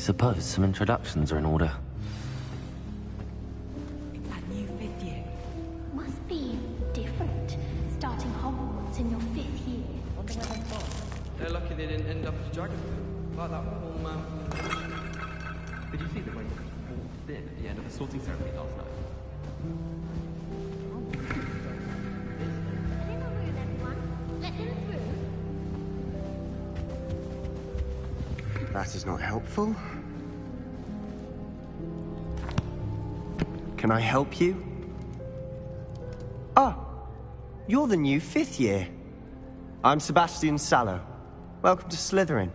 suppose some introductions are in order. It's that new 5th year. Must be different, starting Hogwarts in your 5th year. Wonder where they've gone. They're lucky they didn't end up as dragon food, like that poor man from the village. Did you see the way they walked in at the end of the sorting ceremony last night? Let them through. That is not helpful. Can I help you? Ah, you're the new 5th year. I'm Sebastian Sallow. Welcome to Slytherin.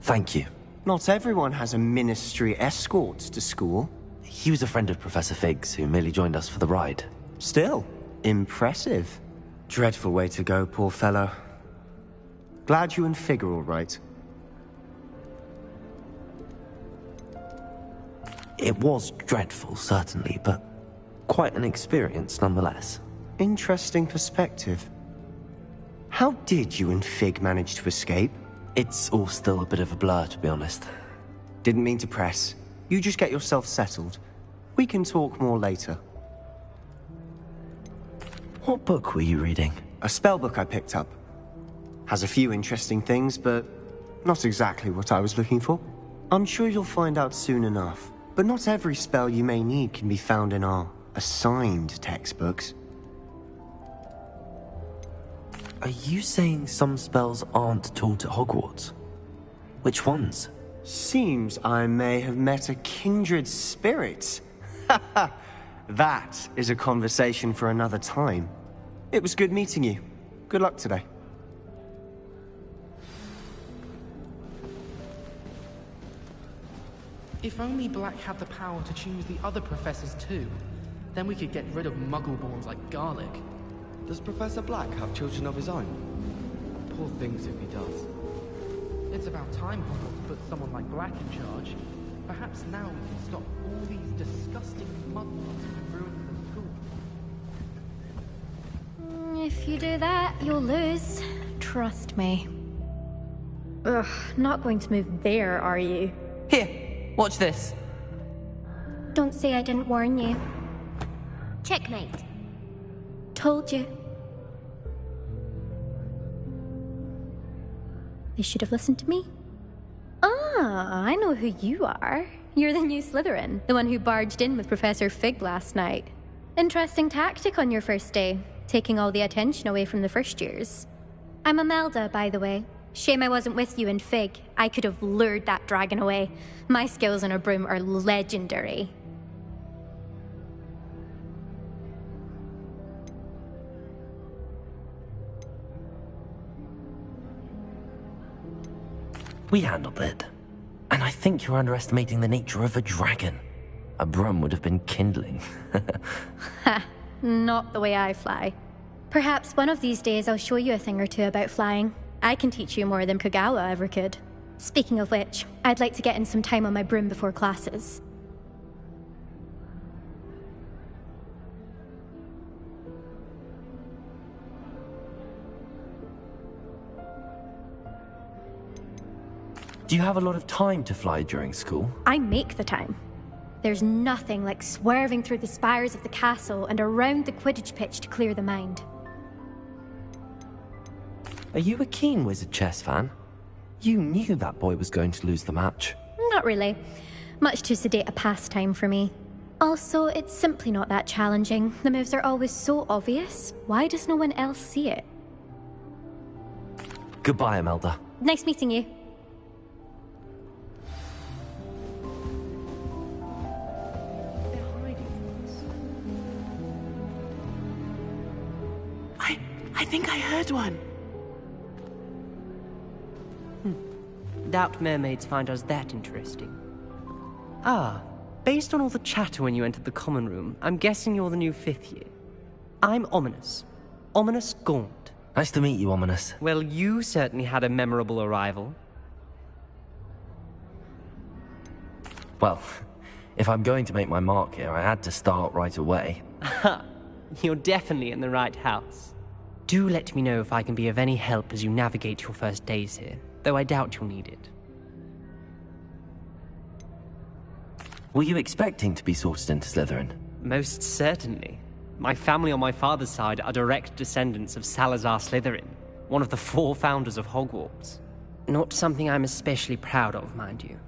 Thank you. Not everyone has a ministry escort to school. He was a friend of Professor Fig's who merely joined us for the ride. Still, impressive. Dreadful way to go, poor fellow. Glad you and Fig are all right. It was dreadful, certainly, but quite an experience nonetheless. Interesting perspective. How did you and Fig manage to escape? It's all still a bit of a blur, to be honest. Didn't mean to press. You just get yourself settled. We can talk more later. What book were you reading? A spell book I picked up. Has a few interesting things, but not exactly what I was looking for. I'm sure you'll find out soon enough. But not every spell you may need can be found in our assigned textbooks. Are you saying some spells aren't taught at Hogwarts? Which ones? Seems I may have met a kindred spirit. That is a conversation for another time. It was good meeting you. Good luck today. If only Black had the power to choose the other professors too, then we could get rid of Muggleborns like Garlic. Does Professor Black have children of his own? Poor things if he does. It's about time Hogwarts put someone like Black in charge. Perhaps now we can stop all these disgusting Muggles from ruining the school. If you do that, you'll lose. Trust me. Ugh, not going to move there, are you? Here, watch this. Don't say I didn't warn you. Checkmate. Told you. They should have listened to me. Ah, I know who you are. You're the new Slytherin, the one who barged in with Professor Fig last night. Interesting tactic on your first day, taking all the attention away from the first years. I'm Imelda, by the way. Shame I wasn't with you in Fig. I could have lured that dragon away. My skills on a broom are legendary. We handled it. And I think you're underestimating the nature of a dragon. A broom would have been kindling. Ha, not the way I fly. Perhaps one of these days I'll show you a thing or two about flying. I can teach you more than Kagawa ever could. Speaking of which, I'd like to get in some time on my broom before classes. Do you have a lot of time to fly during school? I make the time. There's nothing like swerving through the spires of the castle and around the Quidditch pitch to clear the mind. Are you a keen Wizard chess fan? You knew that boy was going to lose the match. Not really. Much too sedate a pastime for me. Also, it's simply not that challenging. The moves are always so obvious. Why does no one else see it? Goodbye, Imelda. Nice meeting you. I think I heard one. Doubt mermaids find us that interesting. Ah, based on all the chatter when you entered the common room, I'm guessing you're the new 5th year. I'm Ominous. Ominous Gaunt. Nice to meet you, Ominous. Well, you certainly had a memorable arrival. Well, if I'm going to make my mark here, I had to start right away. Ha! You're definitely in the right house. Do let me know if I can be of any help as you navigate your first days here, though I doubt you'll need it. Were you expecting to be sorted into Slytherin? Most certainly. My family on my father's side are direct descendants of Salazar Slytherin, one of the 4 founders of Hogwarts. Not something I'm especially proud of, mind you.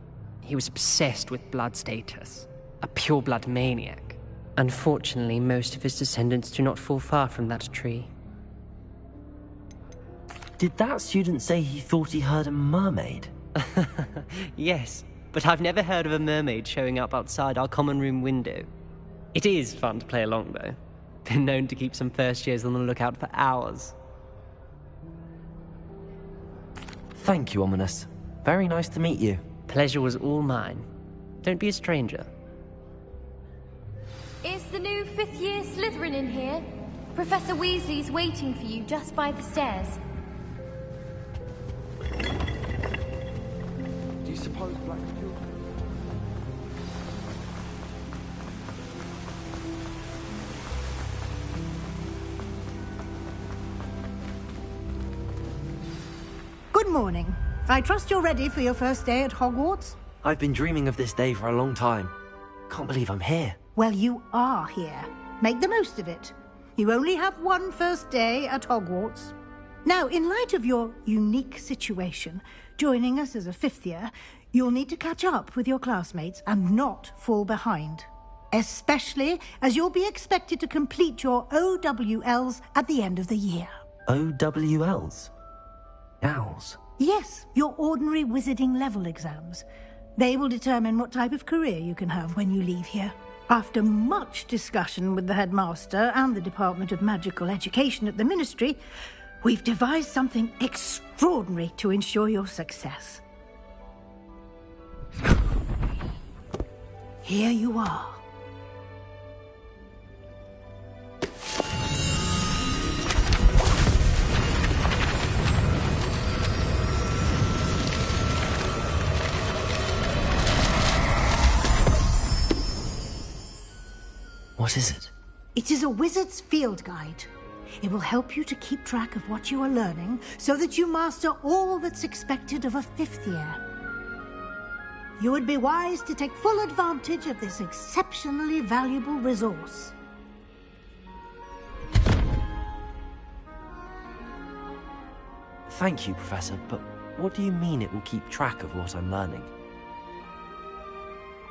He was obsessed with blood status, a pure-blood maniac. Unfortunately, most of his descendants do not fall far from that tree. Did that student say he thought he heard a mermaid? Yes, but I've never heard of a mermaid showing up outside our common room window. It is fun to play along, though. Been known to keep some first years on the lookout for hours. Thank you, Ominous. Very nice to meet you. Pleasure was all mine. Don't be a stranger. Is the new 5th year Slytherin in here? Professor Weasley's waiting for you just by the stairs. Do you suppose Black is pure? Good morning. I trust you're ready for your first day at Hogwarts? I've been dreaming of this day for a long time. Can't believe I'm here. Well, you are here. Make the most of it. You only have one first day at Hogwarts. Now, in light of your unique situation, joining us as a 5th year, you'll need to catch up with your classmates and not fall behind. Especially as you'll be expected to complete your OWLs at the end of the year. OWLs? Owls? Yes, your ordinary wizarding level exams. They will determine what type of career you can have when you leave here. After much discussion with the headmaster and the Department of Magical Education at the Ministry, we've devised something extraordinary to ensure your success. Here you are. What is it? It is a wizard's field guide. It will help you to keep track of what you are learning so that you master all that's expected of a 5th year. You would be wise to take full advantage of this exceptionally valuable resource. Thank you, Professor, but what do you mean it will keep track of what I'm learning?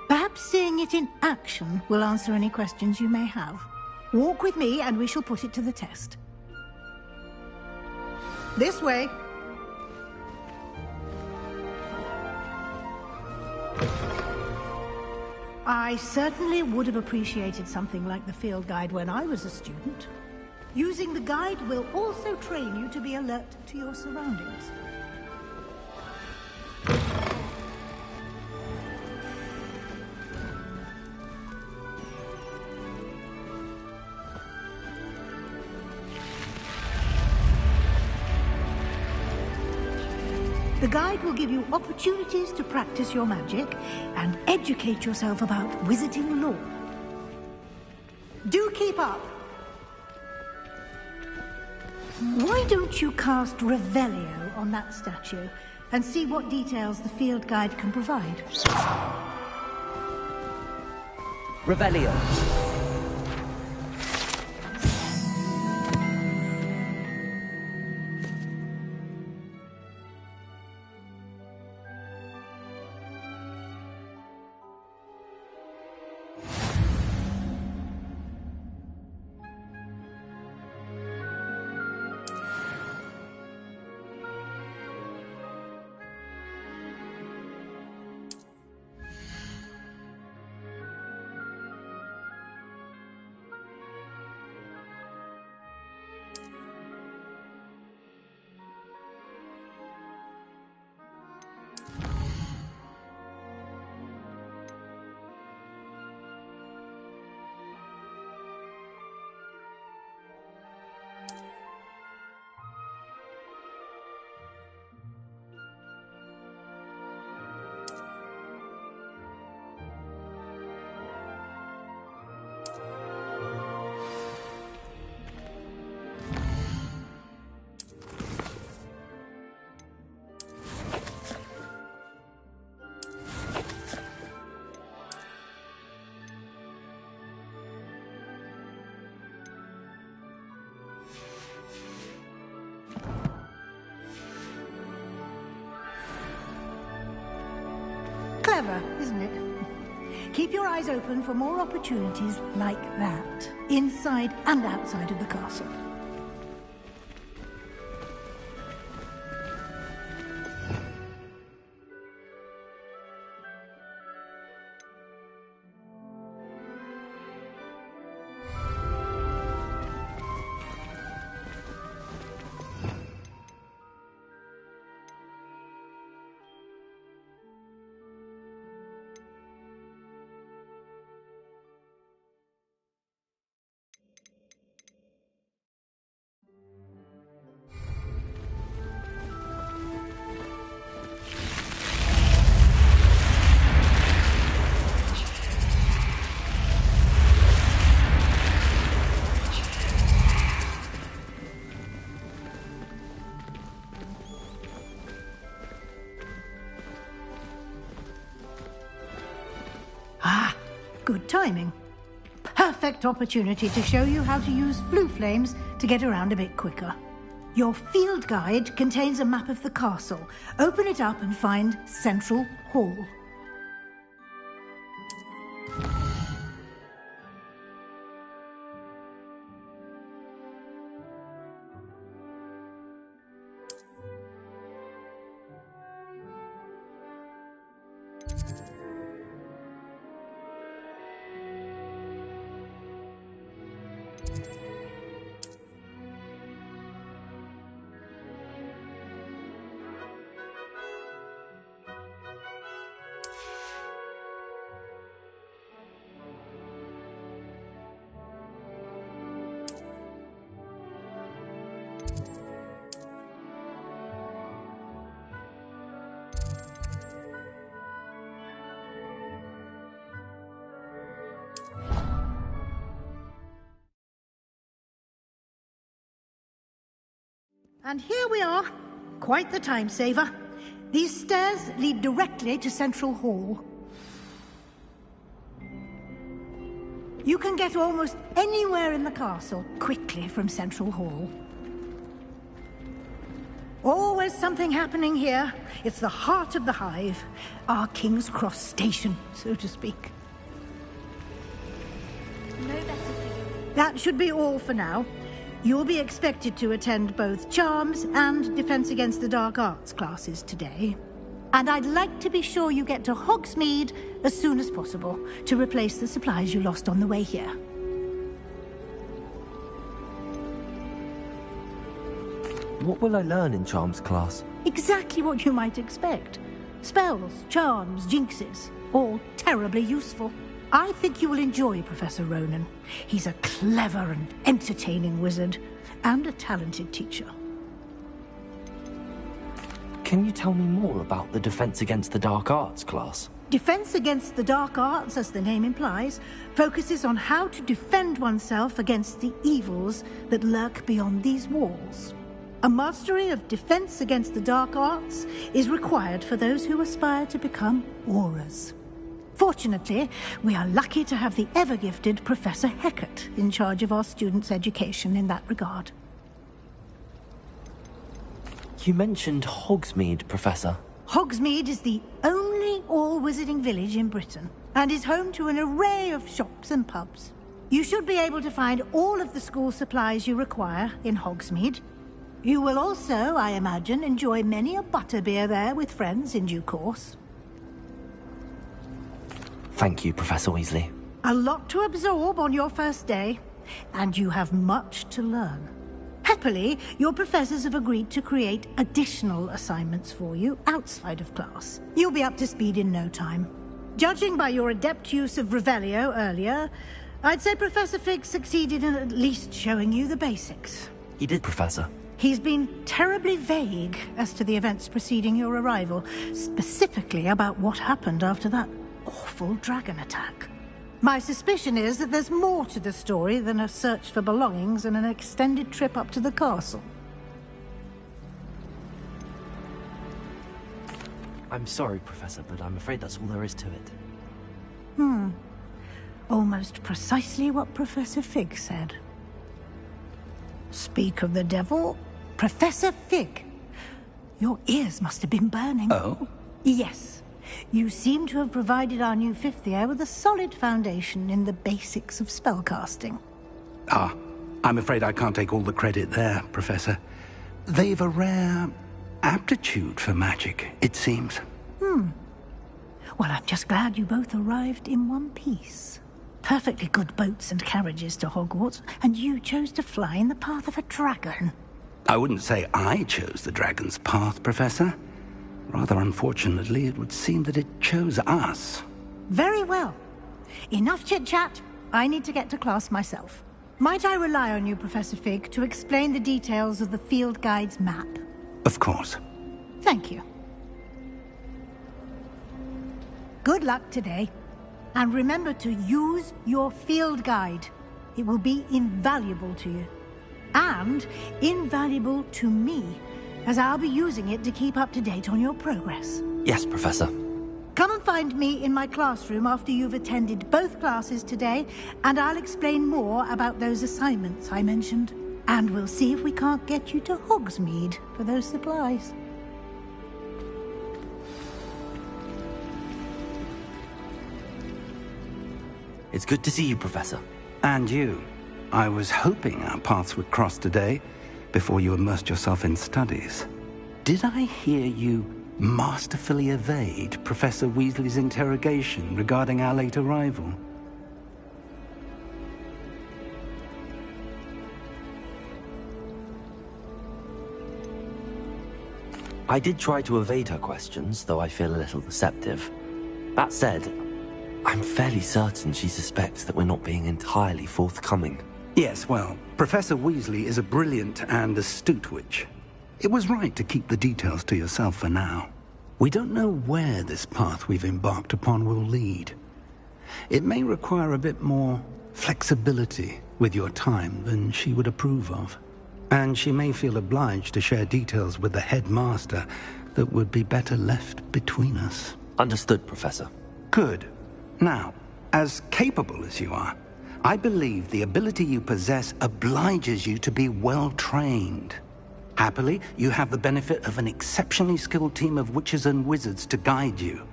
Perhaps seeing it in action will answer any questions you may have. Walk with me and we shall put it to the test. This way. I certainly would have appreciated something like the field guide when I was a student. Using the guide will also train you to be alert to your surroundings. The guide will give you opportunities to practice your magic and educate yourself about wizarding lore. Do keep up! Why don't you cast Revelio on that statue and see what details the field guide can provide? Revelio. Clever, isn't it? Keep your eyes open for more opportunities like that, inside and outside of the castle. Good timing. Perfect opportunity to show you how to use flue flames to get around a bit quicker. Your field guide contains a map of the castle. Open it up and find Central Hall. And here we are. Quite the time saver. These stairs lead directly to Central Hall. You can get almost anywhere in the castle quickly from Central Hall. Always something happening here. It's the heart of the hive. Our King's Cross station, so to speak. No better thing. That should be all for now. You'll be expected to attend both Charms and Defense Against the Dark Arts classes today. And I'd like to be sure you get to Hogsmeade as soon as possible to replace the supplies you lost on the way here. What will I learn in Charms class? Exactly what you might expect. Spells, charms, jinxes, all terribly useful. I think you will enjoy Professor Ronan. He's a clever and entertaining wizard, and a talented teacher. Can you tell me more about the Defense Against the Dark Arts class? Defense Against the Dark Arts, as the name implies, focuses on how to defend oneself against the evils that lurk beyond these walls. A mastery of Defense Against the Dark Arts is required for those who aspire to become Aurors. Fortunately, we are lucky to have the ever-gifted Professor Hecat in charge of our students' education in that regard. You mentioned Hogsmeade, Professor. Hogsmeade is the only all-wizarding village in Britain, and is home to an array of shops and pubs. You should be able to find all of the school supplies you require in Hogsmeade. You will also, I imagine, enjoy many a butterbeer there with friends in due course. Thank you, Professor Weasley. A lot to absorb on your first day, and you have much to learn. Happily, your professors have agreed to create additional assignments for you outside of class. You'll be up to speed in no time. Judging by your adept use of Revelio earlier, I'd say Professor Fig succeeded in at least showing you the basics. He did, Professor. He's been terribly vague as to the events preceding your arrival, specifically about what happened after that awful dragon attack. My suspicion is that there's more to the story than a search for belongings and an extended trip up to the castle. I'm sorry, Professor, but I'm afraid that's all there is to it. Almost precisely what Professor Fig said. Speak of the devil, Professor Fig. Your ears must have been burning. Oh? Yes. You seem to have provided our new fifth year with a solid foundation in the basics of spellcasting. Ah, I'm afraid I can't take all the credit there, Professor. They've a rare aptitude for magic, it seems. Well, I'm just glad you both arrived in one piece. Perfectly good boats and carriages to Hogwarts, and you chose to fly in the path of a dragon. I wouldn't say I chose the dragon's path, Professor. Rather unfortunately, it would seem that it chose us. Very well. Enough chit-chat. I need to get to class myself. Might I rely on you, Professor Fig, to explain the details of the field guide's map? Of course. Thank you. Good luck today. And remember to use your field guide. It will be invaluable to you. And invaluable to me, as I'll be using it to keep up to date on your progress. Yes, Professor. Come and find me in my classroom after you've attended both classes today, and I'll explain more about those assignments I mentioned. And we'll see if we can't get you to Hogsmeade for those supplies. It's good to see you, Professor. And you. I was hoping our paths would cross today, before you immersed yourself in studies. Did I hear you masterfully evade Professor Weasley's interrogation regarding our late arrival? I did try to evade her questions, though I feel a little deceptive. That said, I'm fairly certain she suspects that we're not being entirely forthcoming. Yes, well, Professor Weasley is a brilliant and astute witch. It was right to keep the details to yourself for now. We don't know where this path we've embarked upon will lead. It may require a bit more flexibility with your time than she would approve of. And she may feel obliged to share details with the headmaster that would be better left between us. Understood, Professor. Good. Now, as capable as you are, I believe the ability you possess obliges you to be well-trained. Happily, you have the benefit of an exceptionally skilled team of witches and wizards to guide you.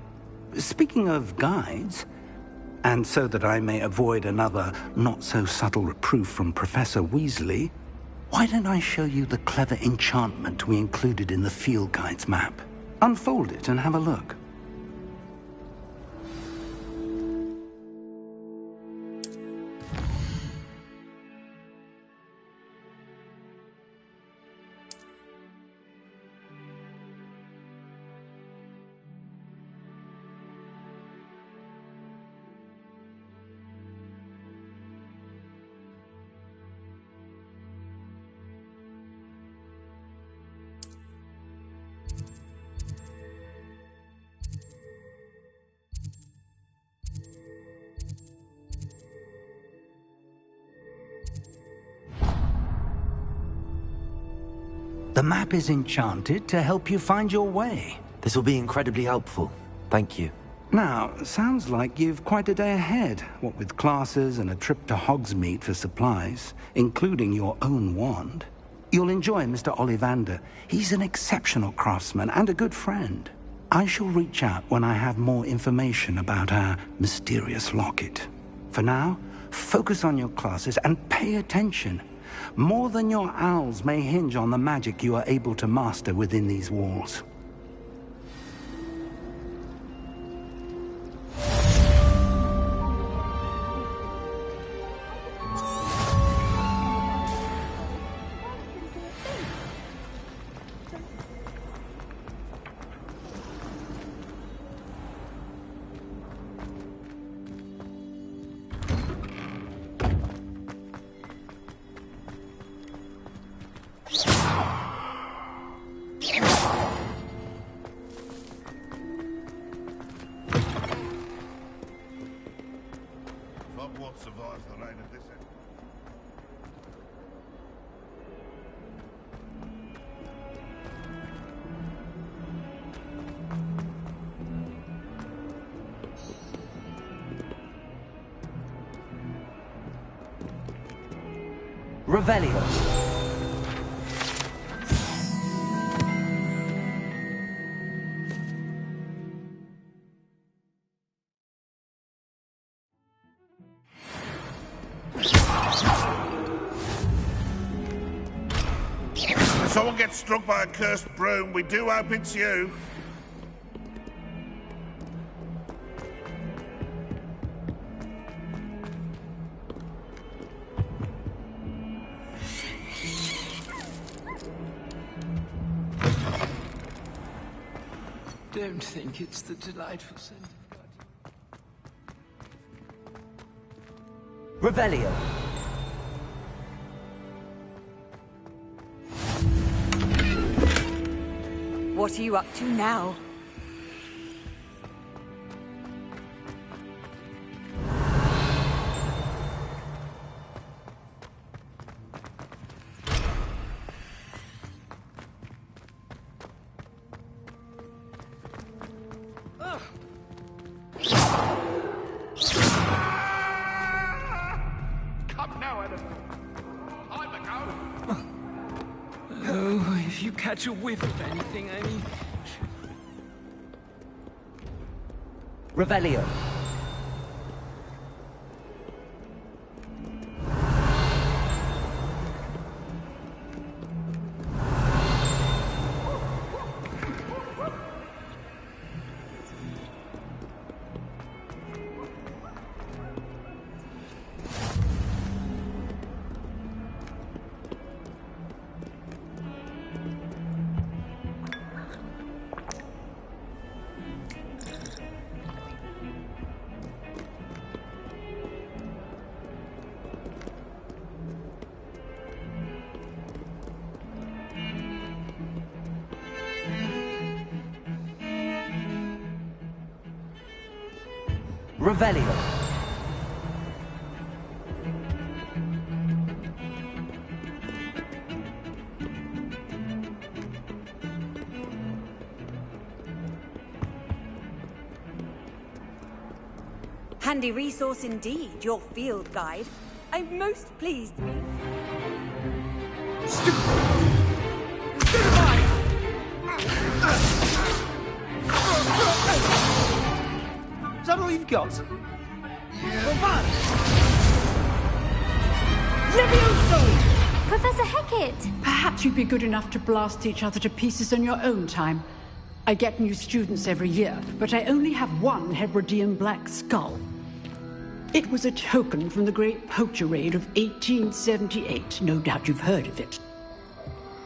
Speaking of guides, and so that I may avoid another not-so-subtle reproof from Professor Weasley, why don't I show you the clever enchantment we included in the field guide's map? Unfold it and have a look. The map is enchanted to help you find your way. This will be incredibly helpful. Thank you. Now, sounds like you've quite a day ahead, what with classes and a trip to Hogsmeade for supplies, including your own wand. You'll enjoy Mr. Ollivander. He's an exceptional craftsman and a good friend. I shall reach out when I have more information about our mysterious locket. For now, focus on your classes and pay attention. More than your owls may hinge on the magic you are able to master within these walls. Hogwarts survives the rain of this end. Revelio. If someone gets struck by a cursed broom, we do hope it's you. Don't think it's the delightful scent of God. Revelio. What are you up to now? Oh, if you catch a whiff of anything, I mean... Revelio. Revelio. Handy resource indeed, your field guide. I'm most pleased. Is that all you've got? Levioso! Professor Hecat! Perhaps you'd be good enough to blast each other to pieces in your own time. I get new students every year, but I only have one Hebridean black skull. It was a token from the Great Poacher Raid of 1878. No doubt you've heard of it.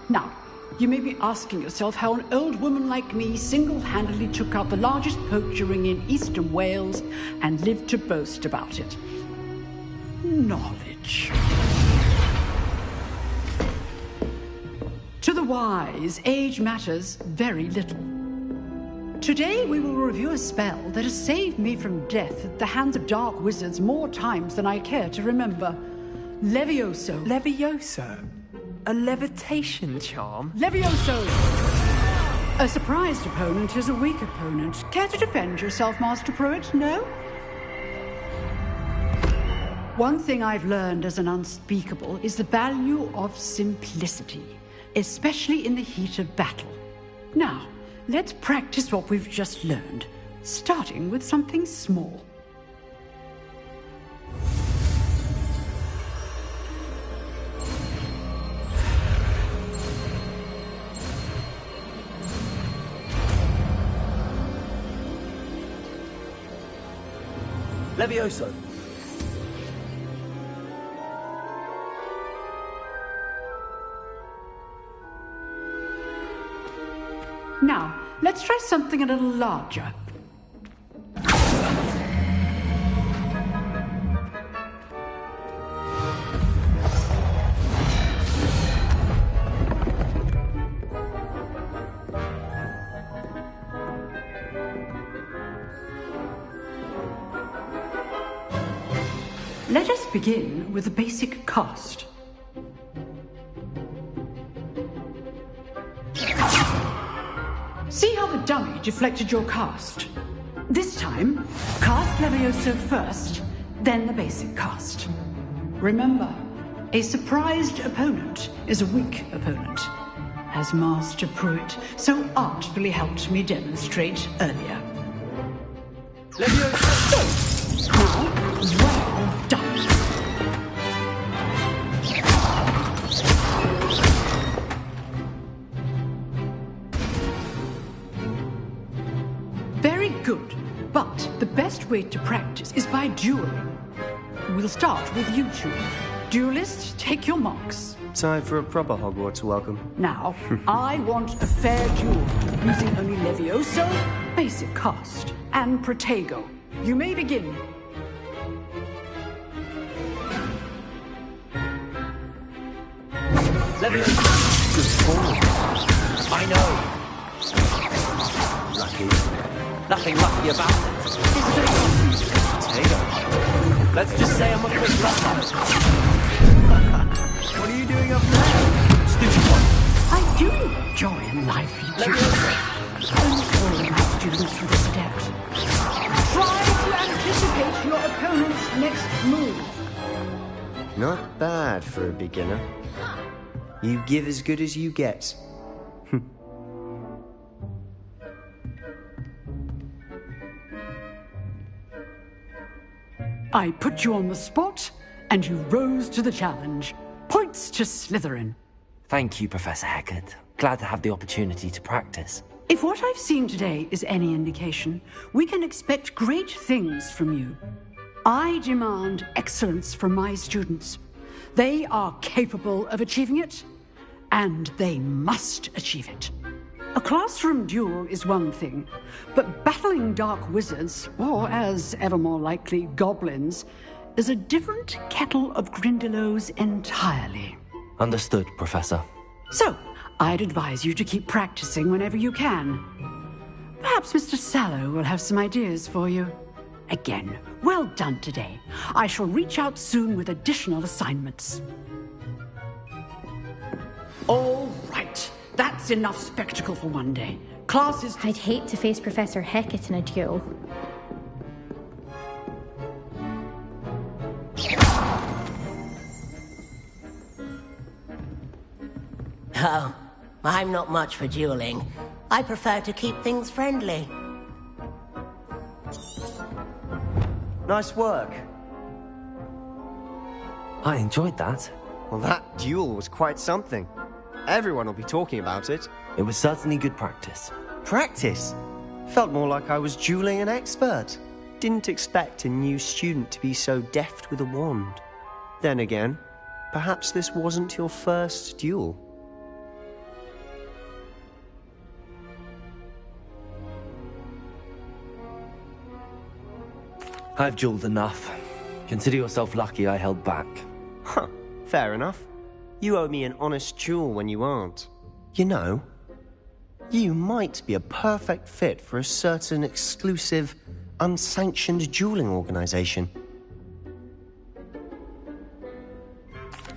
Now, you may be asking yourself how an old woman like me single-handedly took out the largest poacher ring in eastern Wales and lived to boast about it. Knowledge. To the wise, age matters very little. Today we will review a spell that has saved me from death at the hands of dark wizards more times than I care to remember. Levioso. Levioso? A levitation charm? Levioso! A surprised opponent is a weak opponent. Care to defend yourself, Master Pruitt? No? One thing I've learned as an unspeakable is the value of simplicity, especially in the heat of battle. Now, let's practice what we've just learned, starting with something small. Levioso. Now, let's try something a little larger. Let us begin with the basic cast. See how the dummy deflected your cast? This time, cast Levioso first, then the basic cast. Remember, a surprised opponent is a weak opponent, as Master Pruitt so artfully helped me demonstrate earlier. Levioso! Now, well done. best way to practice is by dueling. We'll start with you two. Duelists, take your marks. Time for a proper Hogwarts welcome. Now, I want a fair duel, using only Levioso, basic cast, and Protego. You may begin. Levioso. Good call. I know. Lucky. Nothing lucky about it. Potato. Let's just say I'm a quick learner. What are you doing up there? Stupid one. I do enjoy lively duels. Only all my students would step. Try to anticipate your opponent's next move. Not bad for a beginner. You give as good as you get. I put you on the spot, and you rose to the challenge. Points to Slytherin. Thank you, Professor Hecat. Glad to have the opportunity to practice. If what I've seen today is any indication, we can expect great things from you. I demand excellence from my students. They are capable of achieving it, and they must achieve it. A classroom duel is one thing, but battling dark wizards, or as ever more likely, goblins, is a different kettle of Grindylows entirely. Understood, Professor. So, I'd advise you to keep practicing whenever you can. Perhaps Mr. Sallow will have some ideas for you. Again, well done today. I shall reach out soon with additional assignments. All right. That's enough spectacle for one day. Classes... I'd hate to face Professor Hecat in a duel. Oh, I'm not much for dueling. I prefer to keep things friendly. Nice work. I enjoyed that. Well, that duel was quite something. Everyone will be talking about it. It was certainly good practice. Practice? Felt more like I was dueling an expert. Didn't expect a new student to be so deft with a wand. Then again, perhaps this wasn't your first duel. I've dueled enough. Consider yourself lucky I held back. Huh, fair enough. You owe me an honest duel when you aren't. You know, you might be a perfect fit for a certain exclusive, unsanctioned dueling organization.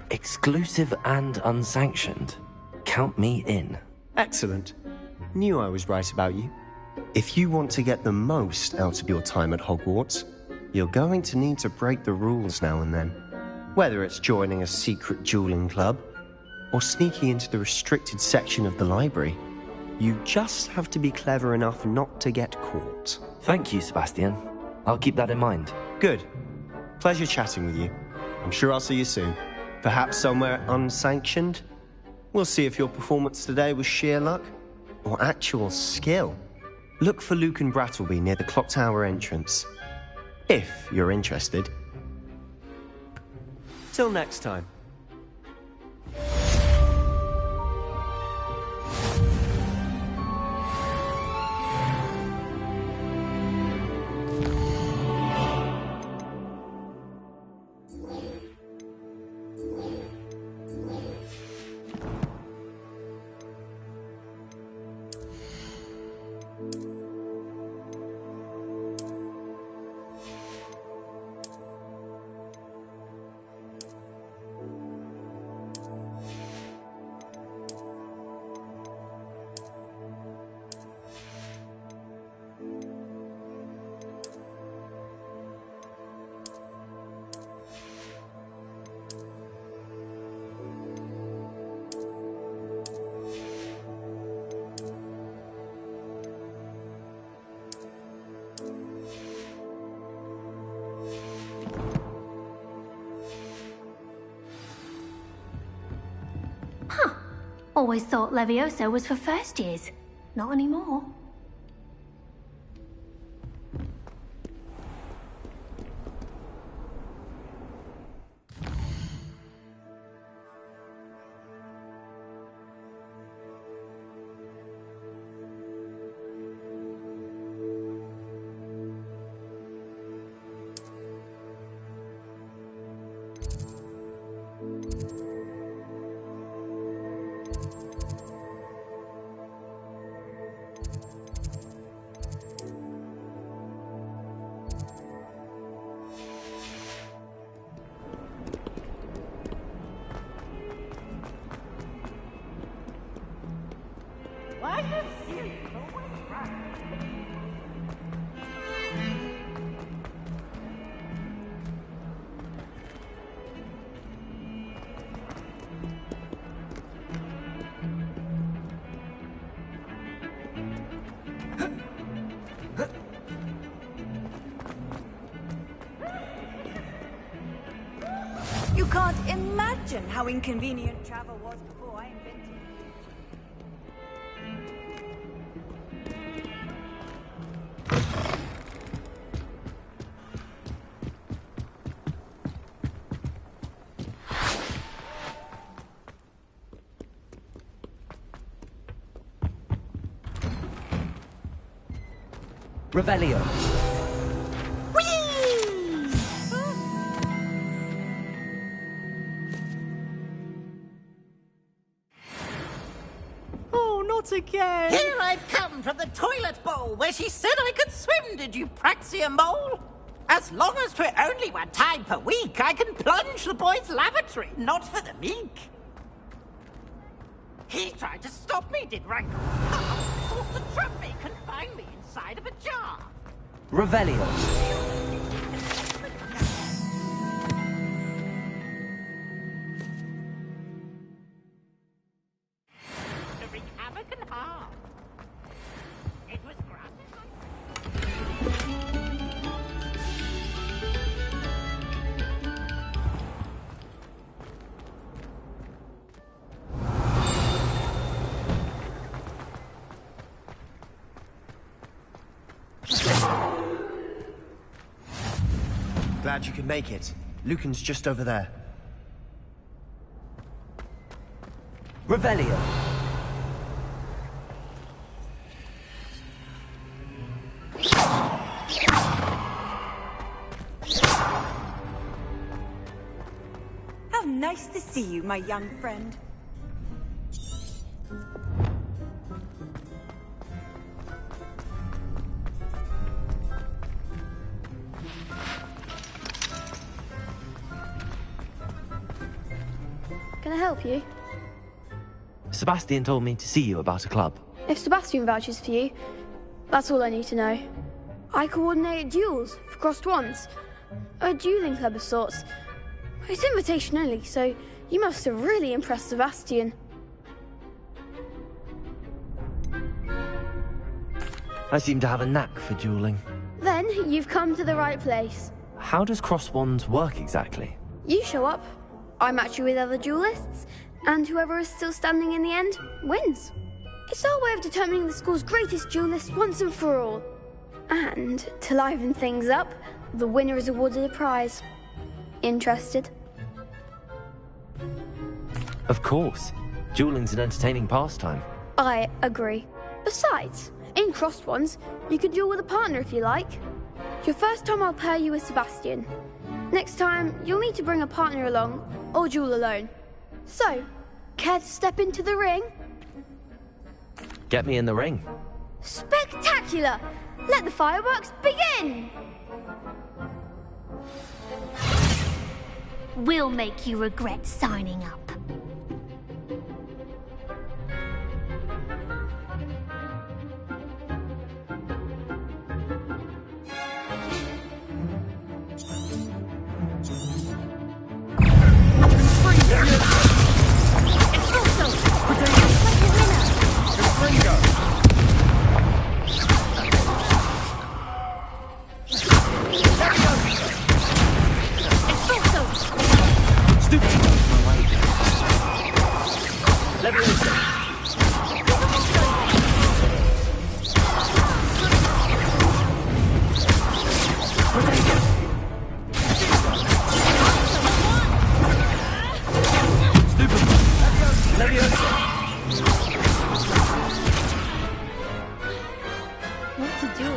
Exclusive and unsanctioned? Count me in. Excellent. Knew I was right about you. If you want to get the most out of your time at Hogwarts, you're going to need to break the rules now and then. Whether it's joining a secret dueling club, or sneaking into the restricted section of the library, you just have to be clever enough not to get caught. Thank you, Sebastian. I'll keep that in mind. Good. Pleasure chatting with you. I'm sure I'll see you soon. Perhaps somewhere unsanctioned? We'll see if your performance today was sheer luck, or actual skill. Look for Luke and Brattleby near the clock tower entrance. If you're interested. Till next time. Always thought Levioso was for first years. Not anymore. You can't imagine how inconvenient travel was before I invented it. Revelio. Oh, not again! Here I've come from the toilet bowl where she said I could swim, did you praxia mole? As long as 'twere only one time per week, I can plunge the boy's lavatory, not for the meek. He tried to stop me, did Rankle. Thought to trap me, confine me inside of a jar. Revelio. To wreak havoc and harm. It was granted. Glad you could make it. Lucan's just over there. Revelio. How nice to see you, my young friend. Can I help you? Sebastian told me to see you about a club. If Sebastian vouches for you, that's all I need to know. I coordinate duels for crossed wands. A dueling club of sorts. It's invitation only, so you must have really impressed Sebastian. I seem to have a knack for dueling. Then you've come to the right place. How does cross wands work exactly? You show up, I match you with other duelists, and whoever is still standing in the end wins. It's our way of determining the school's greatest duelist once and for all. And to liven things up, the winner is awarded a prize. Interested? Of course. Dueling's an entertaining pastime. I agree. Besides, in crossed ones, you can duel with a partner if you like. Your first time I'll pair you with Sebastian. Next time, you'll need to bring a partner along, or duel alone. So, care to step into the ring? Get me in the ring. Spectacular! Let the fireworks begin! We'll make you regret signing up. What to do?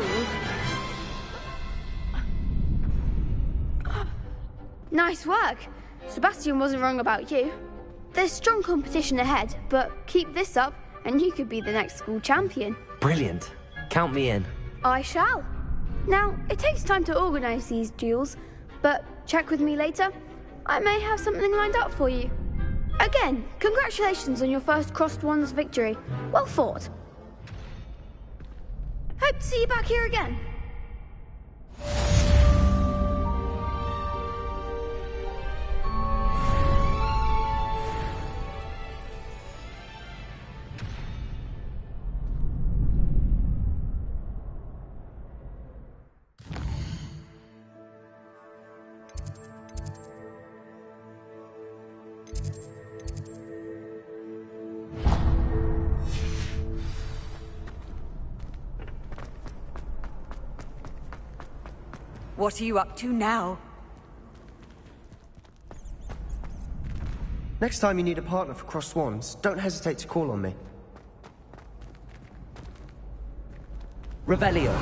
Nice work. Sebastian wasn't wrong about you. There's strong competition ahead, but keep this up and you could be the next school champion. Brilliant. Count me in. I shall. Now, it takes time to organise these duels, but check with me later. I may have something lined up for you. Again, congratulations on your first crossed wands victory. Well fought. Hope to see you back here again. What are you up to now? Next time you need a partner for Cross Swans, don't hesitate to call on me. Revelio.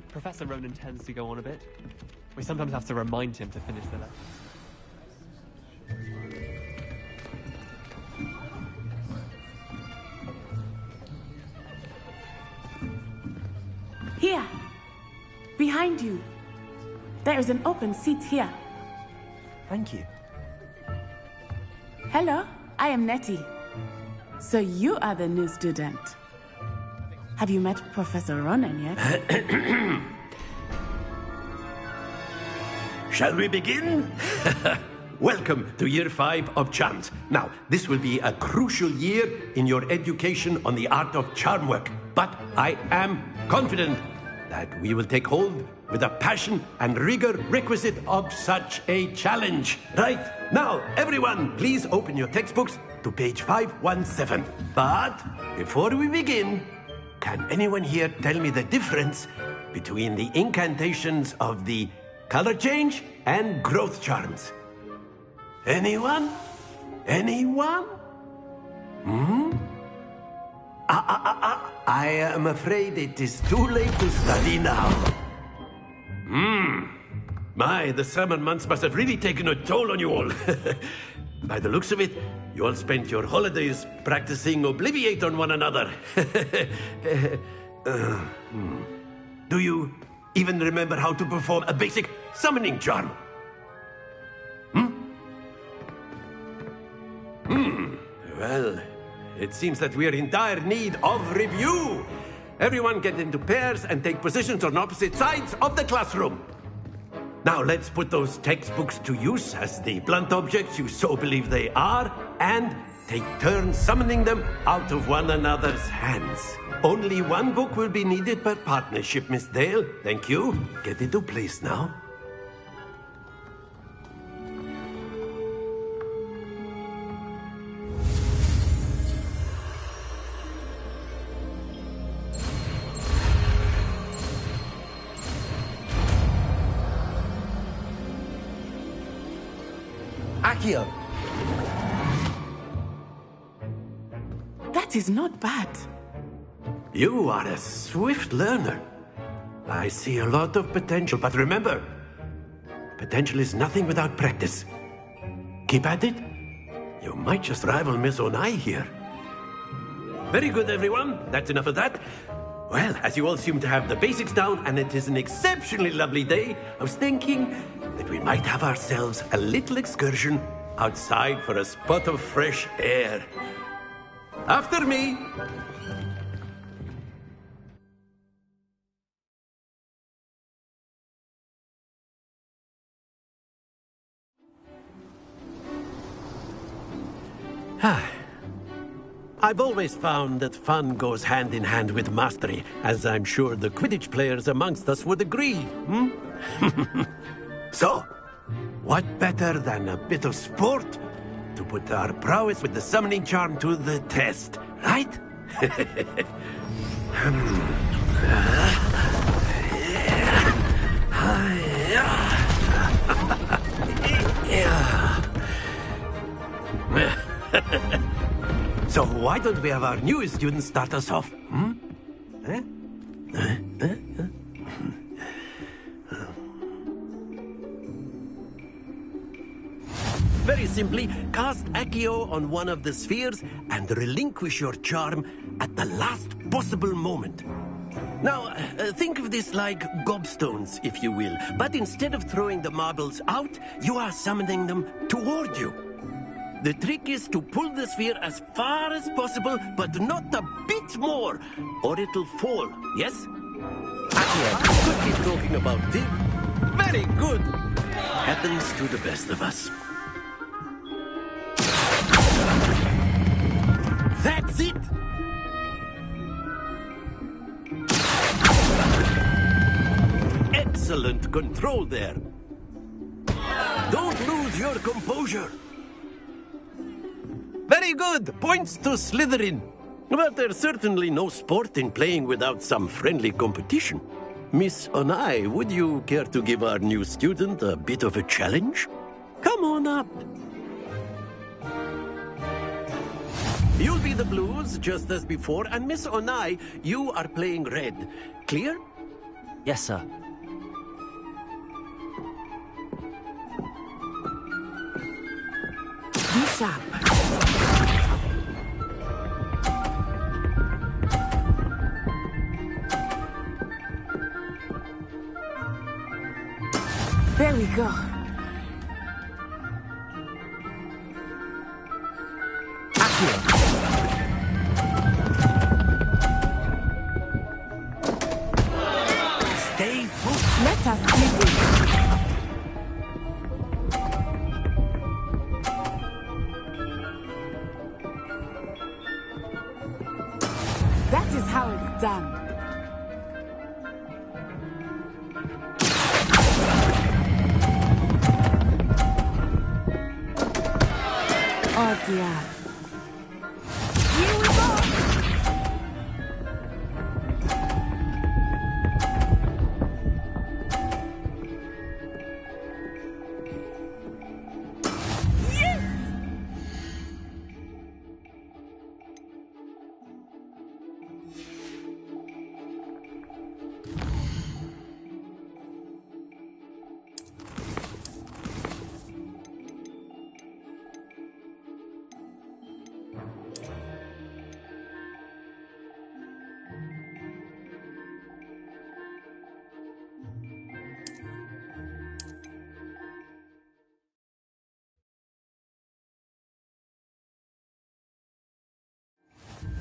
Professor Ronan tends to go on a bit. We sometimes have to remind him to finish the lesson. Here! Behind you! There is an open seat here. Thank you. Hello, I am Nettie. So you are the new student. Have you met Professor Ronan yet? Shall we begin? Welcome to Year 5 of Charms. Now, this will be a crucial year in your education on the art of charm work. But I am confident that we will take hold with the passion and rigor requisite of such a challenge. Right, now, everyone, please open your textbooks to page 517. But before we begin, can anyone here tell me the difference between the incantations of the color change and growth charms? Anyone? Anyone? I am afraid it is too late to study now. My, the summer months must have really taken a toll on you all. By the looks of it, you all spent your holidays practicing Obliviate on one another. Do you even remember how to perform a basic summoning charm? Well, it seems that we are in dire need of review. Everyone get into pairs and take positions on opposite sides of the classroom. Now let's put those textbooks to use as the blunt objects you so believe they are, and take turns summoning them out of one another's hands. Only one book will be needed per partnership, Miss Dale. Thank you. Get into place now. Accio! That is not bad. You are a swift learner. I see a lot of potential, but remember, potential is nothing without practice. Keep at it. You might just rival Miss Onai here. Very good, everyone. That's enough of that. Well, as you all seem to have the basics down, and it is an exceptionally lovely day, I was thinking that we might have ourselves a little excursion outside for a spot of fresh air. After me. I've always found that fun goes hand in hand with mastery, as I'm sure the Quidditch players amongst us would agree, So, what better than a bit of sport to put our prowess with the summoning charm to the test, right? So why don't we have our newest student start us off, Very simply, cast Accio on one of the spheres and relinquish your charm at the last possible moment. Now, think of this like gobstones, if you will. But instead of throwing the marbles out, you are summoning them toward you. The trick is to pull the sphere as far as possible, but not a bit more, or it'll fall, yes? Accio, I could keep talking about it. Very good. Happens to the best of us. That's it! Excellent control there. Don't lose your composure. Very good. Points to Slytherin. But there's certainly no sport in playing without some friendly competition. Miss Onai, would you care to give our new student a bit of a challenge? Come on up. You'll be the blues, just as before, and Miss Onai, you are playing red. Clear? Yes, sir. Be sharp. There we go. Stay focused. Let us begin. That is how it's done. Oh dear. Here we go. Yes!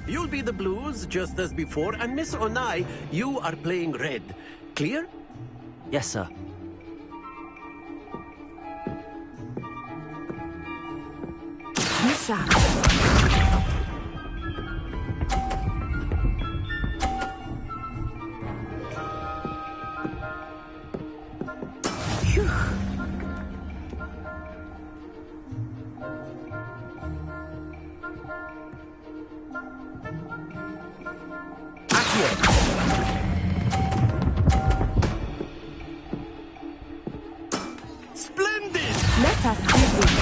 You'll be the blues, just as before, and Miss Onai, you are playing red. Clear? Yes, sir. Be sharp. Phew. Splendid! Let us begin.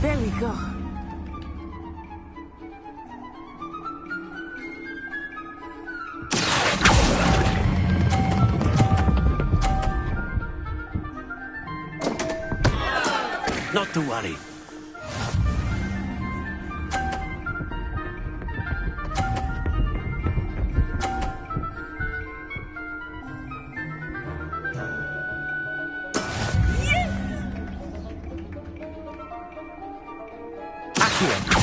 There we go. Not to worry. Accio.